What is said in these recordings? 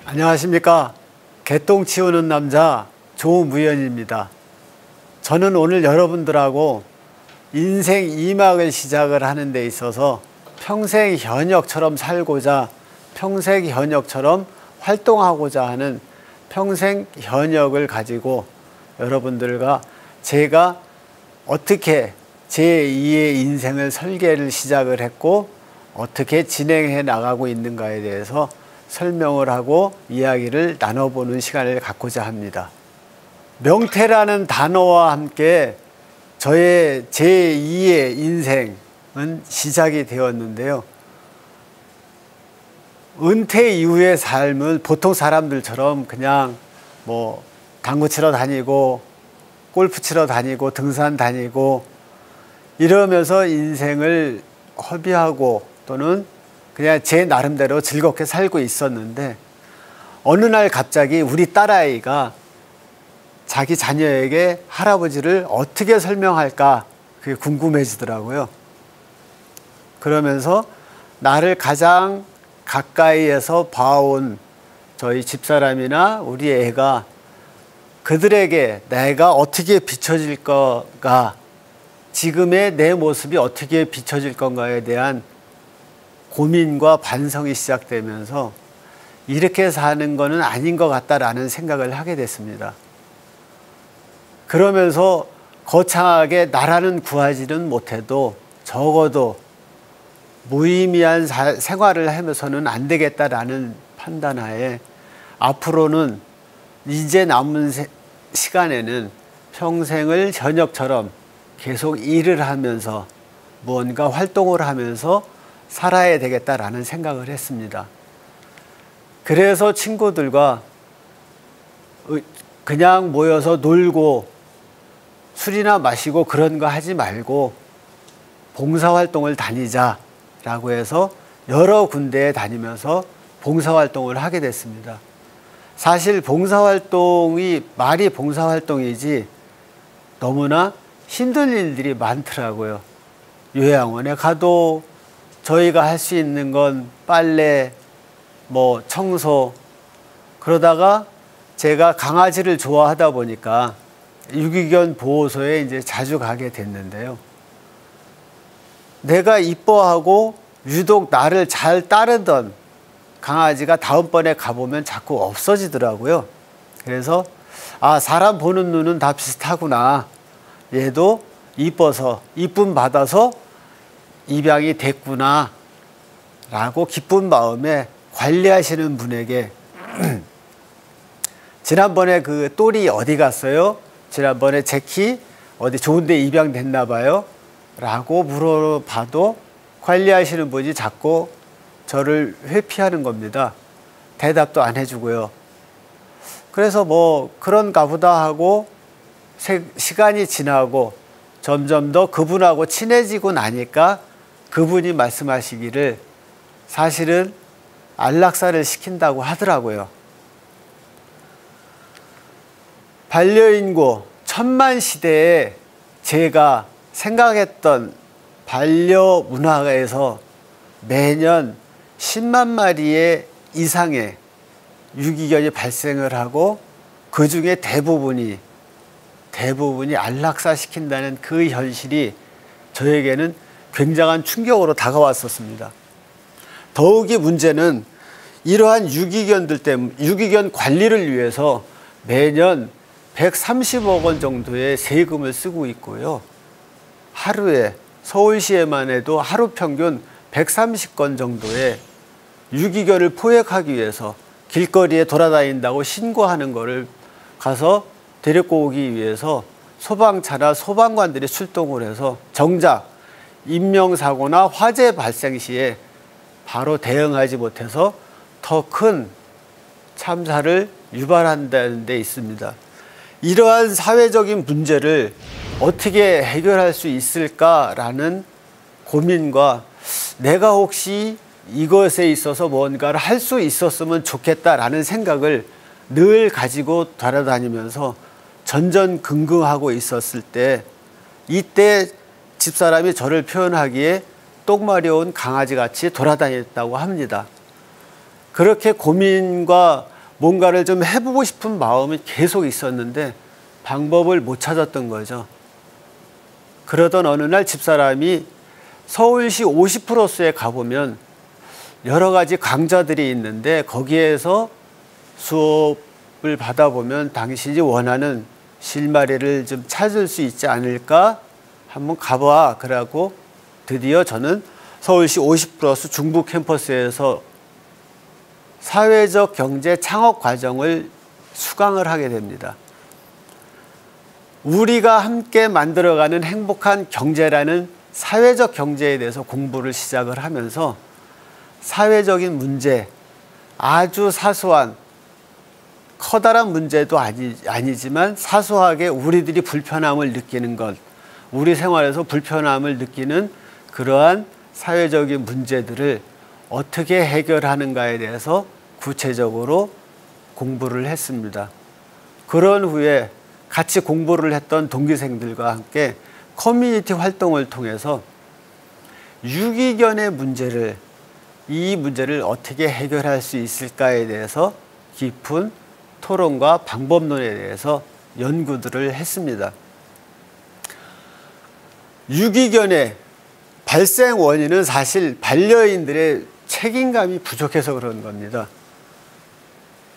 안녕하십니까. 개똥 치우는 남자 조무연입니다. 저는 오늘 여러분들하고 인생 2막을 시작을 하는 데 있어서 평생 현역처럼 살고자, 평생 현역처럼 활동하고자 하는 평생 현역을 가지고 여러분들과 제가 어떻게 제2의 인생을 설계를 시작을 했고 어떻게 진행해 나가고 있는가에 대해서 설명을 하고 이야기를 나눠보는 시간을 갖고자 합니다. 명태라는 단어와 함께 저의 제2의 인생은 시작이 되었는데요. 은퇴 이후의 삶은 보통 사람들처럼 그냥 뭐 당구 치러 다니고 골프 치러 다니고 등산 다니고 이러면서 인생을 허비하고 또는 그냥 제 나름대로 즐겁게 살고 있었는데 어느 날 갑자기 우리 딸아이가 자기 자녀에게 할아버지를 어떻게 설명할까 그게 궁금해지더라고요. 그러면서 나를 가장 가까이에서 봐온 저희 집사람이나 우리 애가 그들에게 내가 어떻게 비춰질 거가, 지금의 내 모습이 어떻게 비춰질 건가에 대한 고민과 반성이 시작되면서 이렇게 사는 거는 아닌 것 같다라는 생각을 하게 됐습니다. 그러면서 거창하게 나라는 구하지는 못해도 적어도 무의미한 생활을 하면서는 안 되겠다라는 판단하에 앞으로는 이제 남은 시간에는 평생을 현역처럼 계속 일을 하면서 무언가 활동을 하면서 살아야 되겠다라는 생각을 했습니다. 그래서 친구들과 그냥 모여서 놀고 술이나 마시고 그런 거 하지 말고 봉사활동을 다니자라고 해서 여러 군데에 다니면서 봉사활동을 하게 됐습니다. 사실 봉사활동이 말이 봉사활동이지 너무나 힘든 일들이 많더라고요. 요양원에 가도 저희가 할 수 있는 건 빨래, 뭐 청소, 그러다가 제가 강아지를 좋아하다 보니까 유기견 보호소에 이제 자주 가게 됐는데요. 내가 이뻐하고 유독 나를 잘 따르던 강아지가 다음번에 가보면 자꾸 없어지더라고요. 그래서 아, 사람 보는 눈은 다 비슷하구나. 얘도 이뻐서 이쁨 받아서 입양이 됐구나 라고 기쁜 마음에 관리하시는 분에게 지난번에 그 똘이 어디 갔어요? 지난번에 제키 어디 좋은 데 입양됐나 봐요? 라고 물어봐도 관리하시는 분이 자꾸 저를 회피하는 겁니다. 대답도 안 해주고요. 그래서 뭐 그런가 보다 하고 시간이 지나고 점점 더 그분하고 친해지고 나니까 그분이 말씀하시기를 사실은 안락사를 시킨다고 하더라고요. 반려인고 천만 시대에 제가 생각했던 반려 문화에서 매년 10만 마리의 이상의 유기견이 발생을 하고 그 중에 대부분이 안락사 시킨다는 그 현실이 저에게는 굉장한 충격으로 다가왔었습니다. 더욱이 문제는 이러한 유기견들 때문에 유기견 관리를 위해서 매년 130억 원 정도의 세금을 쓰고 있고요. 하루에 서울시에만 해도 하루 평균 130건 정도의 유기견을 포획하기 위해서 길거리에 돌아다닌다고 신고하는 거를 가서 데리고 오기 위해서 소방차나 소방관들이 출동을 해서 정작 인명사고나 화재 발생 시에 바로 대응하지 못해서 더 큰 참사를 유발한다는 데 있습니다. 이러한 사회적인 문제를 어떻게 해결할 수 있을까라는 고민과 내가 혹시 이것에 있어서 뭔가를 할 수 있었으면 좋겠다라는 생각을 늘 가지고 돌아다니면서 전전긍긍하고 있었을 때 이때 집사람이 저를 표현하기에 똥 마려운 강아지같이 돌아다녔다고 합니다. 그렇게 고민과 뭔가를 좀 해보고 싶은 마음이 계속 있었는데 방법을 못 찾았던 거죠. 그러던 어느 날 집사람이 서울시 50%에 가보면 여러 가지 강좌들이 있는데 거기에서 수업을 받아보면 당신이 원하는 실마리를 좀 찾을 수 있지 않을까? 한번 가봐. 그러고 드디어 저는 서울시 50+ 중부 캠퍼스에서 사회적 경제 창업 과정을 수강을 하게 됩니다. 우리가 함께 만들어가는 행복한 경제라는 사회적 경제에 대해서 공부를 시작을 하면서 사회적인 문제, 아주 사소한 커다란 문제도 아니지만 사소하게 우리들이 불편함을 느끼는 것, 우리 생활에서 불편함을 느끼는 그러한 사회적인 문제들을 어떻게 해결하는가에 대해서 구체적으로 공부를 했습니다. 그런 후에 같이 공부를 했던 동기생들과 함께 커뮤니티 활동을 통해서 유기견의 문제를, 이 문제를 어떻게 해결할 수 있을까에 대해서 깊은 토론과 방법론에 대해서 연구들을 했습니다. 유기견의 발생 원인은 사실 반려인들의 책임감이 부족해서 그런 겁니다.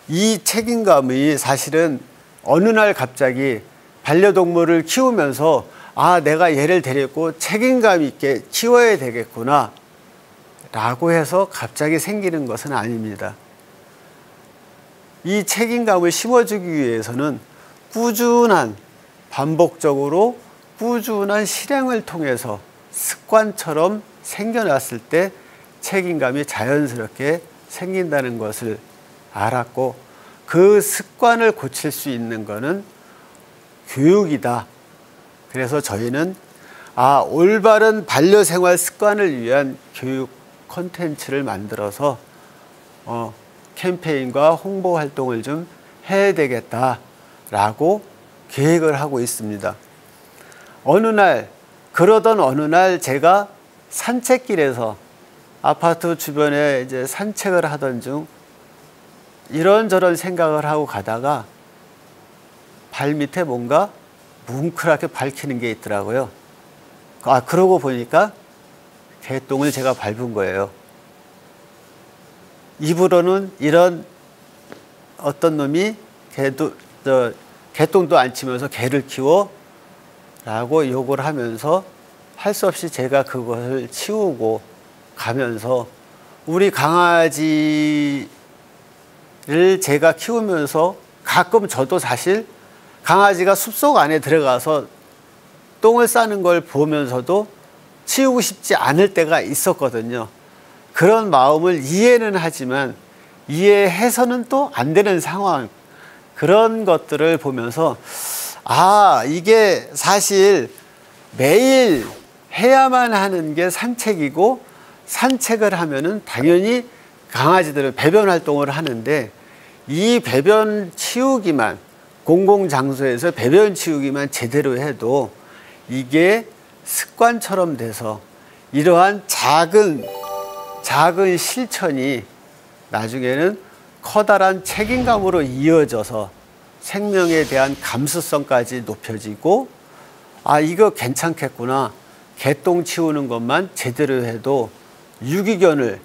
이 책임감이 사실은 어느 날 갑자기 반려동물을 키우면서 내가 얘를 데리고 책임감 있게 키워야 되겠구나 라고 해서 갑자기 생기는 것은 아닙니다. 이 책임감을 심어주기 위해서는 꾸준한, 반복적으로 꾸준한 실행을 통해서 습관처럼 생겨났을 때 책임감이 자연스럽게 생긴다는 것을 알았고, 그 습관을 고칠 수 있는 것은 교육이다. 그래서 저희는 올바른 반려생활 습관을 위한 교육 콘텐츠를 만들어서 캠페인과 홍보 활동을 좀 해야 되겠다라고 계획을 하고 있습니다. 그러던 어느 날 제가 산책길에서 아파트 주변에 이제 산책을 하던 중 이런저런 생각을 하고 가다가 발 밑에 뭔가 뭉클하게 밝히는 게 있더라고요. 그러고 보니까 개똥을 제가 밟은 거예요. 입으로는 이런 어떤 놈이 개똥도 안 치면서 개를 키워? 라고 욕을 하면서 할 수 없이 제가 그것을 치우고 가면서 우리 강아지를 제가 키우면서 가끔 저도 사실 강아지가 숲속 안에 들어가서 똥을 싸는 걸 보면서도 치우고 싶지 않을 때가 있었거든요. 그런 마음을 이해는 하지만 이해해서는 또 안 되는 상황, 그런 것들을 보면서 이게 사실 매일 해야만 하는 게 산책이고, 산책을 하면은 당연히 강아지들은 배변 활동을 하는데 이 배변 치우기만, 공공장소에서 배변 치우기만 제대로 해도 이게 습관처럼 돼서 이러한 작은 실천이 나중에는 커다란 책임감으로 이어져서 생명에 대한 감수성까지 높여지고, 이거 괜찮겠구나. 개똥 치우는 것만 제대로 해도 유기견을,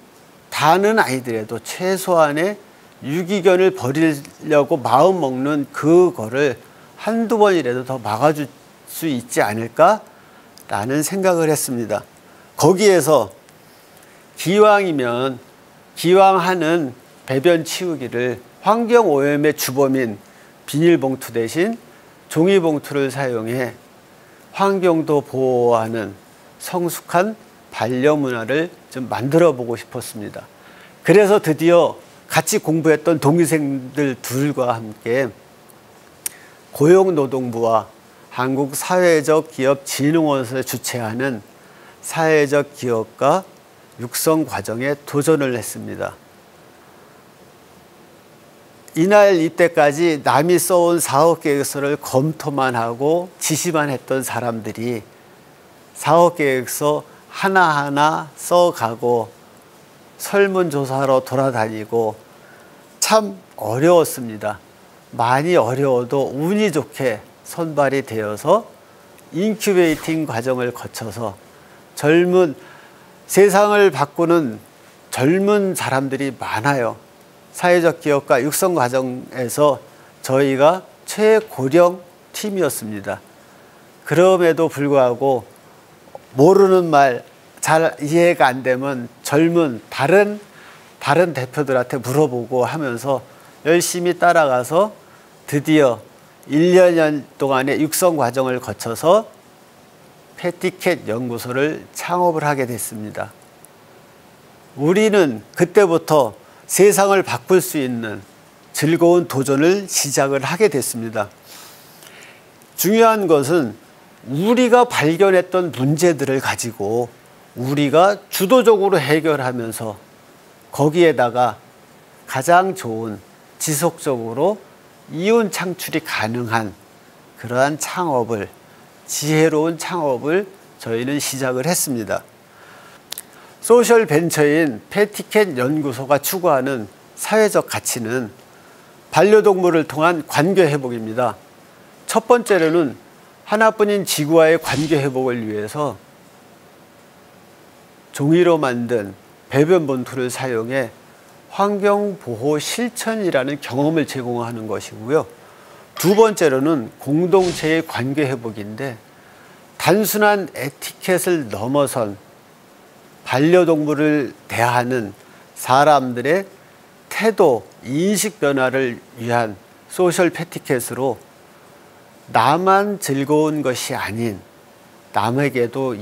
다는 아니더라도 최소한의 유기견을 버리려고 마음 먹는 그거를 한두 번이라도 더 막아줄 수 있지 않을까라는 생각을 했습니다. 거기에서 기왕 하는 배변 치우기를 환경오염의 주범인 비닐봉투 대신 종이봉투를 사용해 환경도 보호하는 성숙한 반려문화를 좀 만들어 보고 싶었습니다. 그래서 드디어 같이 공부했던 동기생들 둘과 함께 고용노동부와 한국사회적기업진흥원에서 주최하는 사회적 기업가 육성 과정에 도전을 했습니다. 이날 이때까지 남이 써온 사업계획서를 검토만 하고 지시만 했던 사람들이 사업계획서 하나하나 써가고 설문조사하러 돌아다니고 참 어려웠습니다. 많이 어려워도 운이 좋게 선발이 되어서 인큐베이팅 과정을 거쳐서 세상을 바꾸는 젊은 사람들이 많아요. 사회적 기업가 육성 과정에서 저희가 최고령 팀이었습니다. 그럼에도 불구하고 모르는 말 잘 이해가 안 되면 젊은 다른 대표들한테 물어보고 하면서 열심히 따라가서 드디어 1년 동안의 육성 과정을 거쳐서 패티켓 연구소를 창업을 하게 됐습니다. 우리는 그때부터 세상을 바꿀 수 있는 즐거운 도전을 시작을 하게 됐습니다. 중요한 것은 우리가 발견했던 문제들을 가지고 우리가 주도적으로 해결하면서 거기에다가 가장 좋은 지속적으로 이윤 창출이 가능한 그러한 창업을, 지혜로운 창업을 저희는 시작을 했습니다. 소셜 벤처인 패티켓 연구소가 추구하는 사회적 가치는 반려동물을 통한 관계 회복입니다. 첫 번째로는 하나뿐인 지구와의 관계 회복을 위해서 종이로 만든 배변 본토를 사용해 환경보호 실천이라는 경험을 제공하는 것이고요. 두 번째로는 공동체의 관계 회복인데 단순한 에티켓을 넘어선 반려동물을 대하는 사람들의 태도, 인식 변화를 위한 소셜 패티켓으로 나만 즐거운 것이 아닌 남에게도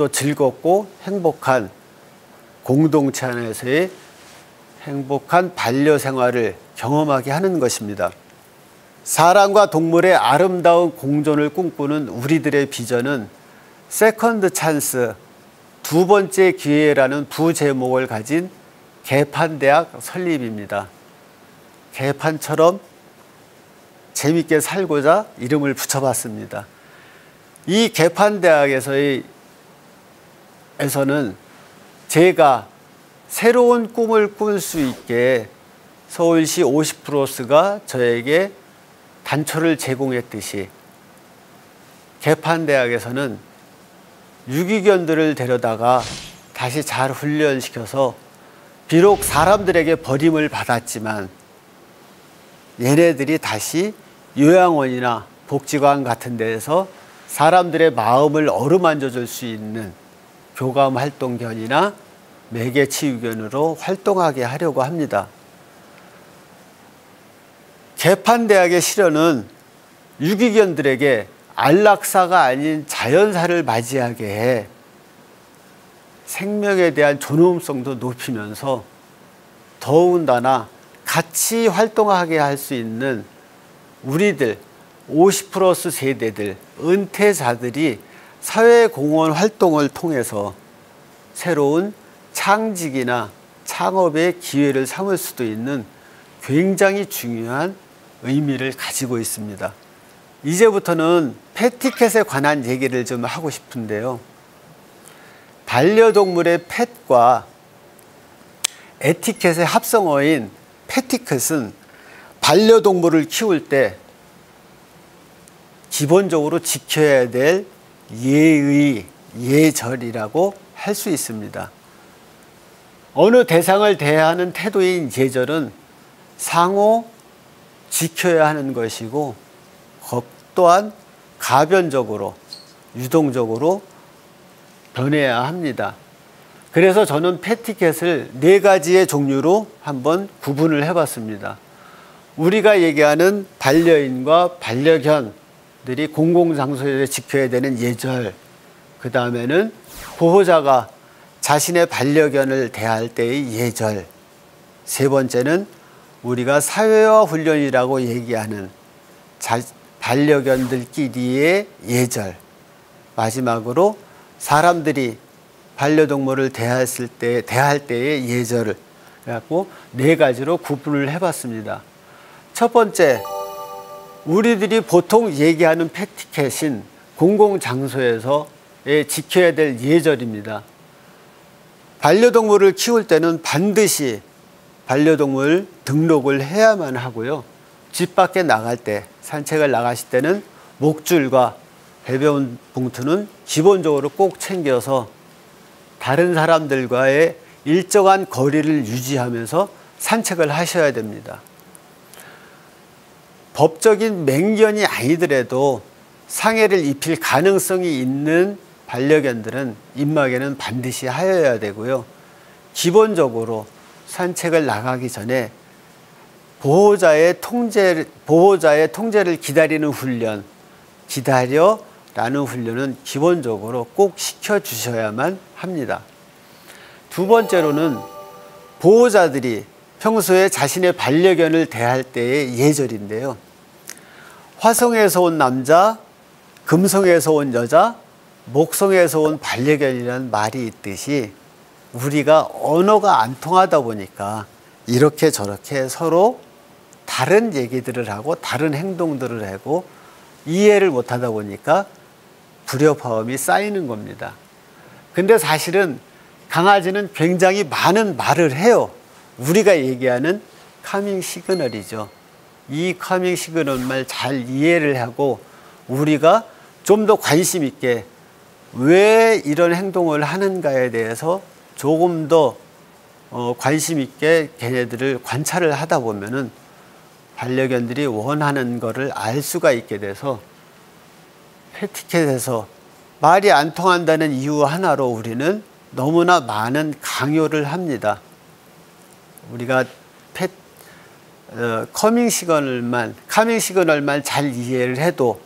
즐겁고 행복한 공동체 안에서의 행복한 반려 생활을 경험하게 하는 것입니다. 사람과 동물의 아름다운 공존을 꿈꾸는 우리들의 비전은 세컨드 찬스, 두 번째 기회라는 부제목을 가진 개판대학 설립입니다. 개판처럼 재밌게 살고자 이름을 붙여봤습니다. 이 개판대학에서는 제가 새로운 꿈을 꿀 수 있게 서울시 50+가 저에게 단초를 제공했듯이 개판대학에서는 유기견들을 데려다가 다시 잘 훈련시켜서 비록 사람들에게 버림을 받았지만 얘네들이 다시 요양원이나 복지관 같은 데에서 사람들의 마음을 어루만져 줄 수 있는 교감 활동견이나 매개치유견으로 활동하게 하려고 합니다. 개판대학의 실현은 유기견들에게 안락사가 아닌 자연사를 맞이하게 해 생명에 대한 존엄성도 높이면서 더군다나 같이 활동하게 할 수 있는 우리들 50+ 세대들, 은퇴자들이 사회공헌 활동을 통해서 새로운 창직이나 창업의 기회를 삼을 수도 있는 굉장히 중요한 의미를 가지고 있습니다. 이제부터는 패티켓에 관한 얘기를 좀 하고 싶은데요. 반려동물의 펫과 에티켓의 합성어인 패티켓은 반려동물을 키울 때 기본적으로 지켜야 될 예의, 예절이라고 할 수 있습니다. 어느 대상을 대하는 태도인 예절은 상호 지켜야 하는 것이고 또한 가변적으로, 유동적으로 변해야 합니다. 그래서 저는 패티켓을 4가지의 종류로 한번 구분을 해봤습니다. 우리가 얘기하는 반려인과 반려견들이 공공장소에서 지켜야 되는 예절, 그 다음에는 보호자가 자신의 반려견을 대할 때의 예절, 세 번째는 우리가 사회화 훈련이라고 얘기하는 반려견들끼리의 예절, 마지막으로 사람들이 반려동물을 대할 때의 예절을 갖고 4가지로 구분을 해봤습니다. 첫 번째, 우리들이 보통 얘기하는 패티켓인 공공장소에서 지켜야 될 예절입니다. 반려동물을 키울 때는 반드시 반려동물 등록을 해야만 하고요. 집 밖에 나갈 때, 산책을 나가실 때는 목줄과 배변 봉투는 기본적으로 꼭 챙겨서 다른 사람들과의 일정한 거리를 유지하면서 산책을 하셔야 됩니다. 법적인 맹견이 아니더라도 상해를 입힐 가능성이 있는 반려견들은 입마개는 반드시 하여야 되고요. 기본적으로 산책을 나가기 전에 보호자의 통제를 기다리는 훈련, 기다려라는 훈련은 기본적으로 꼭 시켜주셔야만 합니다. 두 번째로는 보호자들이 평소에 자신의 반려견을 대할 때의 예절인데요. 화성에서 온 남자, 금성에서 온 여자, 목성에서 온 반려견이라는 말이 있듯이 우리가 언어가 안 통하다 보니까 이렇게 저렇게 서로 다른 얘기들을 하고 다른 행동들을 하고 이해를 못하다 보니까 불협화음이 쌓이는 겁니다. 근데 사실은 강아지는 굉장히 많은 말을 해요. 우리가 얘기하는 카밍 시그널이죠. 이 카밍 시그널만 잘 이해를 하고 우리가 좀 더 관심 있게 왜 이런 행동을 하는가에 대해서 조금 더 관심 있게 걔네들을 관찰을 하다 보면은 반려견들이 원하는 거를 알 수가 있게 돼서 패티켓에서 말이 안 통한다는 이유 하나로 우리는 너무나 많은 강요를 합니다. 우리가 카밍 시그널만 잘 이해를 해도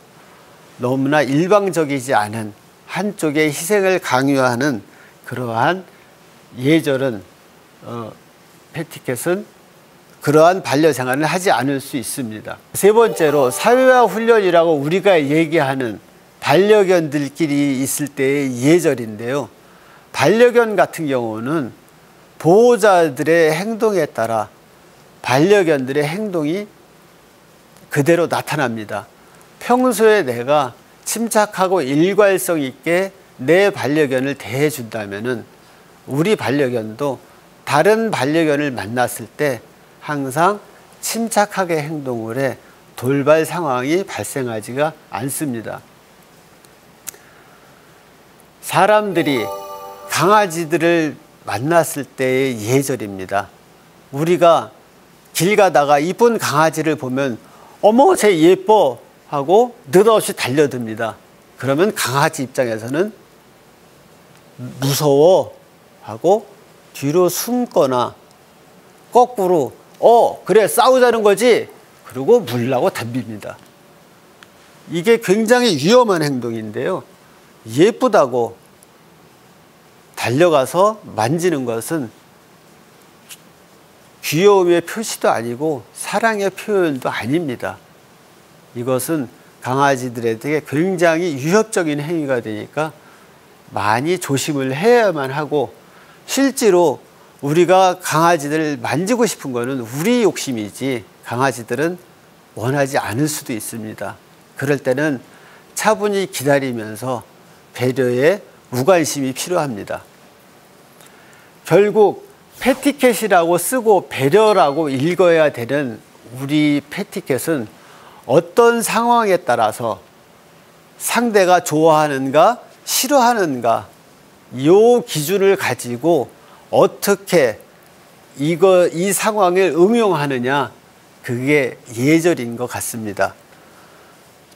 너무나 일방적이지 않은 한쪽의 희생을 강요하는 그러한 예절은 패티켓은 그러한 반려생활을 하지 않을 수 있습니다. 세 번째로 사회화 훈련이라고 우리가 얘기하는 반려견들끼리 있을 때의 예절인데요. 반려견 같은 경우는 보호자들의 행동에 따라 반려견들의 행동이 그대로 나타납니다. 평소에 내가 침착하고 일관성 있게 내 반려견을 대해준다면은 우리 반려견도 다른 반려견을 만났을 때 항상 침착하게 행동을 해 돌발 상황이 발생하지가 않습니다. 사람들이 강아지들을 만났을 때의 예절입니다. 우리가 길 가다가 이쁜 강아지를 보면 어머 쟤 예뻐 하고 느닷없이 달려듭니다. 그러면 강아지 입장에서는 무서워 하고 뒤로 숨거나 거꾸로 그래 싸우자는 거지 그러고 물라고 덤빕니다. 이게 굉장히 위험한 행동인데요. 예쁘다고 달려가서 만지는 것은 귀여움의 표시도 아니고 사랑의 표현도 아닙니다. 이것은 강아지들에게 굉장히 위협적인 행위가 되니까 많이 조심을 해야만 하고, 실제로 우리가 강아지들을 만지고 싶은 거는 우리 욕심이지 강아지들은 원하지 않을 수도 있습니다. 그럴 때는 차분히 기다리면서 배려에 무관심이 필요합니다. 결국 패티켓이라고 쓰고 배려라고 읽어야 되는 우리 패티켓은 어떤 상황에 따라서 상대가 좋아하는가 싫어하는가 이 기준을 가지고 어떻게 이 상황을 응용하느냐, 그게 예절인 것 같습니다.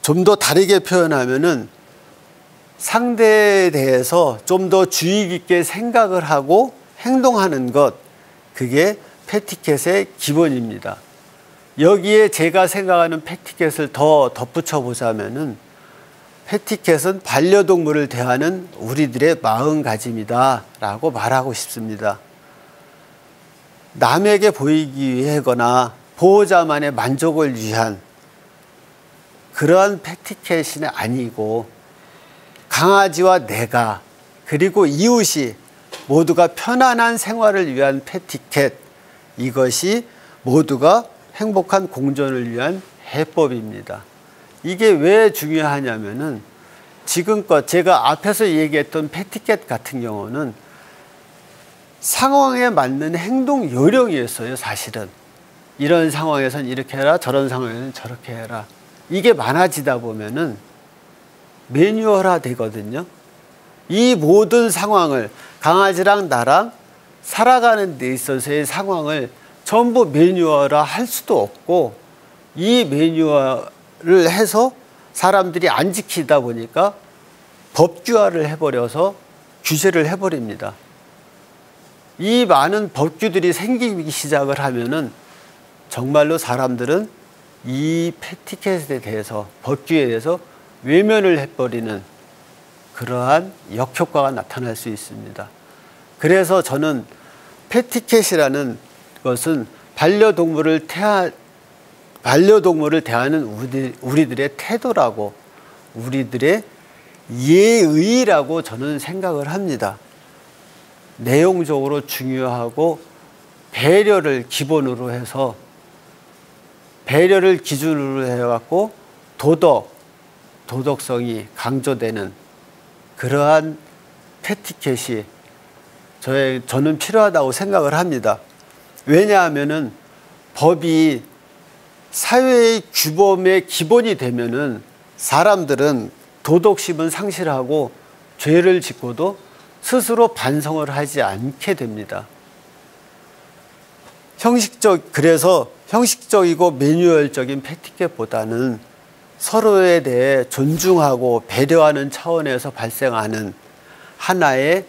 좀 더 다르게 표현하면은 상대에 대해서 좀 더 주의 깊게 생각을 하고 행동하는 것, 그게 패티켓의 기본입니다. 여기에 제가 생각하는 패티켓을 더 덧붙여 보자면은 패티켓은 반려동물을 대하는 우리들의 마음가짐이다 라고 말하고 싶습니다. 남에게 보이기 위해거나 보호자만의 만족을 위한 그러한 패티켓이 아니고, 강아지와 내가 그리고 이웃이 모두가 편안한 생활을 위한 패티켓, 이것이 모두가 행복한 공존을 위한 해법입니다. 이게 왜 중요하냐면은 지금껏 제가 앞에서 얘기했던 패티켓 같은 경우는 상황에 맞는 행동 요령이었어요, 사실은. 이런 상황에선 이렇게 해라, 저런 상황에서는 저렇게 해라. 이게 많아지다 보면은 매뉴얼화 되거든요. 이 모든 상황을, 강아지랑 나랑 살아가는 데 있어서의 상황을 전부 매뉴얼화 할 수도 없고, 이 매뉴얼을 해서 사람들이 안 지키다 보니까 법규화를 해버려서 규제를 해버립니다. 이 많은 법규들이 생기기 시작을 하면은 정말로 사람들은 이 패티켓에 대해서, 법규에 대해서 외면을 해버리는 그러한 역효과가 나타날 수 있습니다. 그래서 저는 패티켓이라는 것은 반려동물을 대하는 우리들의 태도라고, 우리들의 예의라고 저는 생각을 합니다. 내용적으로 중요하고 배려를 기본으로 해서, 배려를 기준으로 해갖고 도덕성이 강조되는 그러한 패티켓이 저는 필요하다고 생각을 합니다. 왜냐하면은 법이 사회의 규범의 기본이 되면은 사람들은 도덕심은 상실하고 죄를 짓고도 스스로 반성을 하지 않게 됩니다. 그래서 형식적이고 매뉴얼적인 패티켓보다는 서로에 대해 존중하고 배려하는 차원에서 발생하는 하나의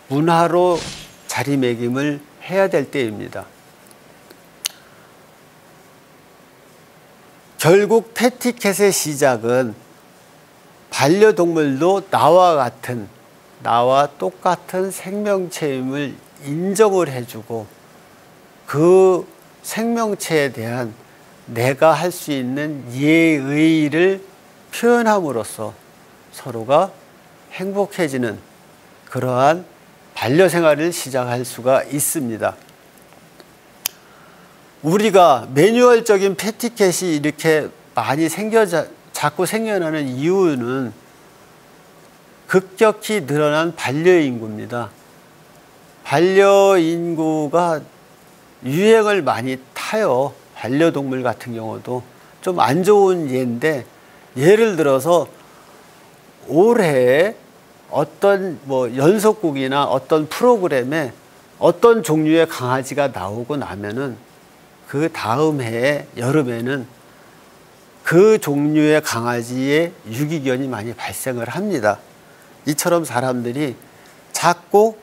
문화로 자리매김을 해야 될 때입니다. 결국 패티켓의 시작은 반려동물도 나와 똑같은 생명체임을 인정을 해주고, 그 생명체에 대한 내가 할 수 있는 예의를 표현함으로써 서로가 행복해지는 그러한 반려생활을 시작할 수가 있습니다. 우리가 매뉴얼적인 패티켓이 이렇게 많이 자꾸 생겨나는 이유는 급격히 늘어난 반려인구입니다. 반려인구가 유행을 많이 타요. 반려동물 같은 경우도 좀 안 좋은 예인데, 예를 들어서 올해 어떤 연속극이나 어떤 프로그램에 어떤 종류의 강아지가 나오고 나면은 그 다음 해에 여름에는 그 종류의 강아지의 유기견이 많이 발생을 합니다. 이처럼 사람들이 자꾸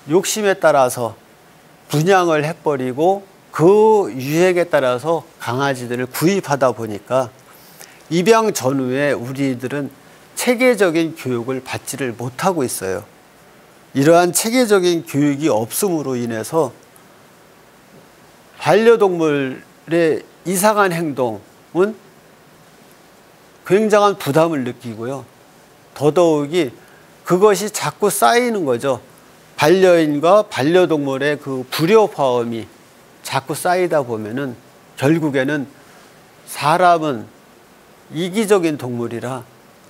욕심에 따라서 분양을 해버리고 그 유행에 따라서 강아지들을 구입하다 보니까 입양 전후에 우리들은 체계적인 교육을 받지를 못하고 있어요. 이러한 체계적인 교육이 없음으로 인해서 반려동물의 이상한 행동은 굉장한 부담을 느끼고요. 더더욱이 그것이 자꾸 쌓이는 거죠. 반려인과 반려동물의 그 불협화음이 자꾸 쌓이다 보면은 결국에는 사람은 이기적인 동물이라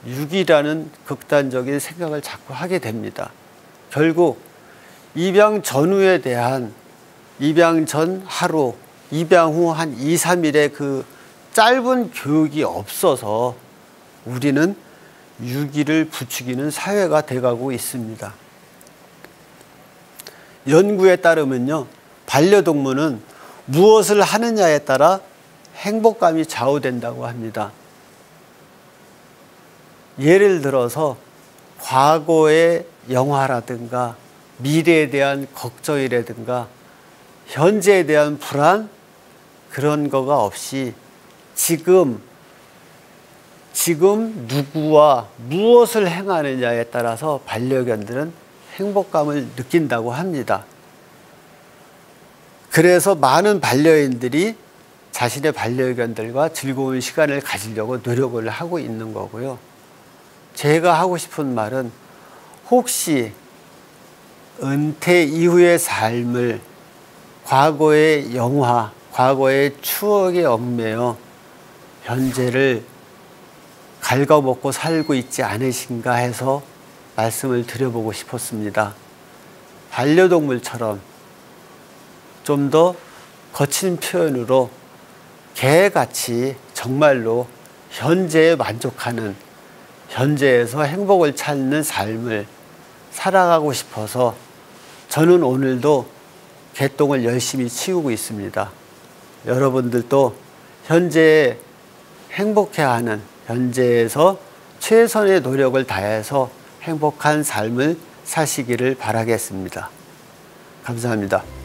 유기라는 극단적인 생각을 자꾸 하게 됩니다. 결국 입양 전후에 대한, 입양 전 하루, 입양 후 한 2, 3일의 그 짧은 교육이 없어서 우리는 유기를 부추기는 사회가 돼가고 있습니다. 연구에 따르면요, 반려동물은 무엇을 하느냐에 따라 행복감이 좌우된다고 합니다. 예를 들어서 과거의 영화라든가 미래에 대한 걱정이라든가 현재에 대한 불안, 그런 거가 없이 지금 누구와 무엇을 행하느냐에 따라서 반려견들은 행복감을 느낀다고 합니다. 그래서 많은 반려인들이 자신의 반려견들과 즐거운 시간을 가지려고 노력을 하고 있는 거고요. 제가 하고 싶은 말은, 혹시 은퇴 이후의 삶을 과거의 영화, 과거의 추억에 얽매여 현재를 갉아먹고 살고 있지 않으신가 해서 말씀을 드려보고 싶었습니다. 반려동물처럼 좀 더 거친 표현으로 개같이 정말로 현재에 만족하는, 현재에서 행복을 찾는 삶을 살아가고 싶어서 저는 오늘도 개똥을 열심히 치우고 있습니다. 여러분들도 현재에 행복해하는, 현재에서 최선의 노력을 다해서 행복한 삶을 사시기를 바라겠습니다. 감사합니다.